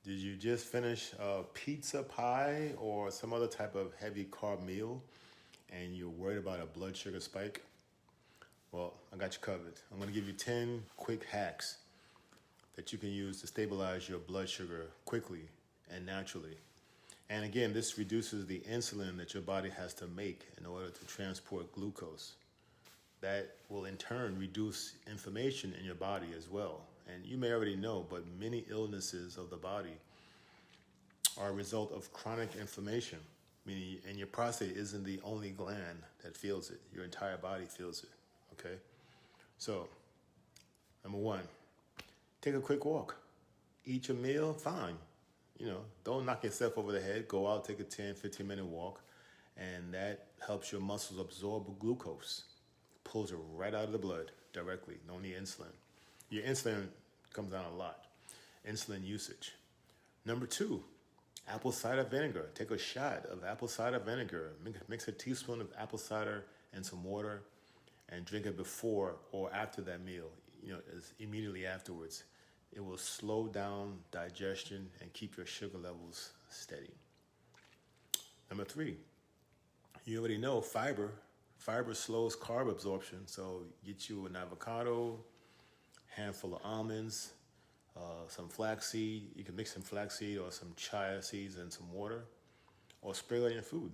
Did you just finish a pizza pie or some other type of heavy carb meal and you're worried about a blood sugar spike? Well, I got you covered. I'm going to give you 10 quick hacks that you can use to stabilize your blood sugar quickly and naturally. And again, this reduces the insulin that your body has to make in order to transport glucose. That will in turn reduce inflammation in your body as well. And you may already know, but many illnesses of the body are a result of chronic inflammation. Meaning, and your prostate isn't the only gland that feels it. Your entire body feels it, okay? So, number one, take a quick walk. Eat your meal, fine. Don't knock yourself over the head. Go out, take a 10, 15-minute walk, and that helps your muscles absorb glucose. Pulls it right out of the blood directly. No need insulin. Your insulin comes down a lot. Insulin usage. Number two, apple cider vinegar. Take a shot of apple cider vinegar. Mix a teaspoon of apple cider and some water and drink it before or after that meal. Immediately afterwards. It will slow down digestion and keep your sugar levels steady. Number three, you already know fiber. Fiber slows carb absorption, so get you an avocado, handful of almonds, some flaxseed. You can mix some flaxseed or some chia seeds and some water, or sprinkle it in your food.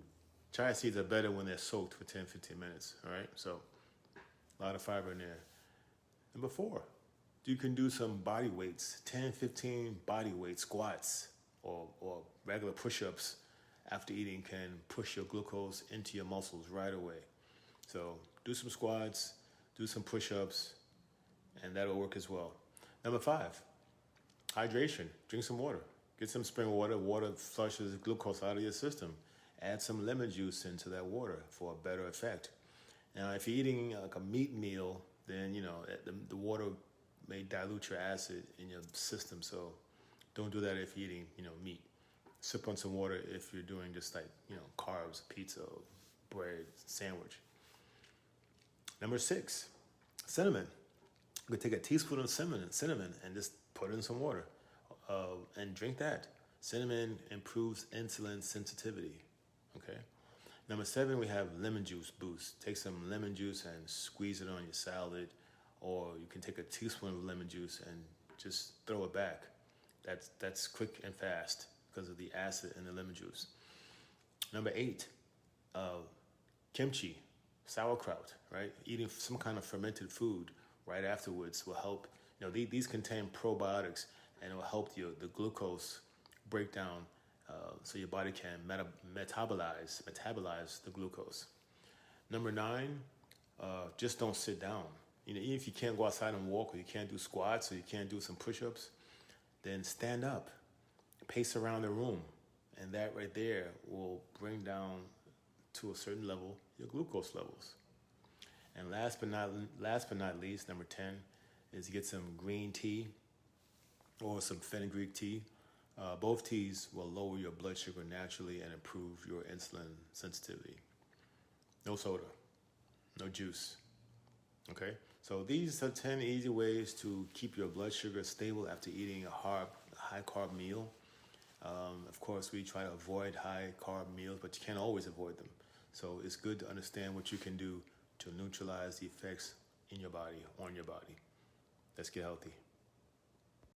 Chia seeds are better when they're soaked for 10, 15 minutes, all right? So a lot of fiber in there. Number four, you can do some body weights, 10, 15 body weight squats or regular push-ups after eating can push your glucose into your muscles right away. So do some squats, do some push-ups, and that'll work as well. Number five, hydration. Drink some water. Get some spring water. Water flushes glucose out of your system. Add some lemon juice into that water for a better effect. Now, if you're eating like a meat meal, then the water may dilute your acid in your system. So don't do that if you're eating meat. Sip on some water if you're doing just like carbs, pizza, bread, sandwich. Number six, cinnamon. You could take a teaspoon of cinnamon and just put it in some water and drink that. Cinnamon improves insulin sensitivity, okay? Number seven, we have lemon juice boost. Take some lemon juice and squeeze it on your salad, or you can take a teaspoon of lemon juice and just throw it back. That's quick and fast because of the acid in the lemon juice. Number eight, kimchi. Sauerkraut, right? Eating some kind of fermented food right afterwards will help. These contain probiotics and it will help the glucose break down so your body can metabolize the glucose. Number nine, just don't sit down. Even if you can't go outside and walk, or you can't do squats, or you can't do some push-ups, then stand up, pace around the room, and that right there will bring down to a certain level your glucose levels. And last but not least, number 10 is get some green tea or some fenugreek tea. Both teas will lower your blood sugar naturally and improve your insulin sensitivity. No soda, no juice. Okay, so these are 10 easy ways to keep your blood sugar stable after eating a high carb meal. Of course, we try to avoid high carb meals, but you can't always avoid them. So it's good to understand what you can do to neutralize the effects in your body, on your body. Let's get healthy.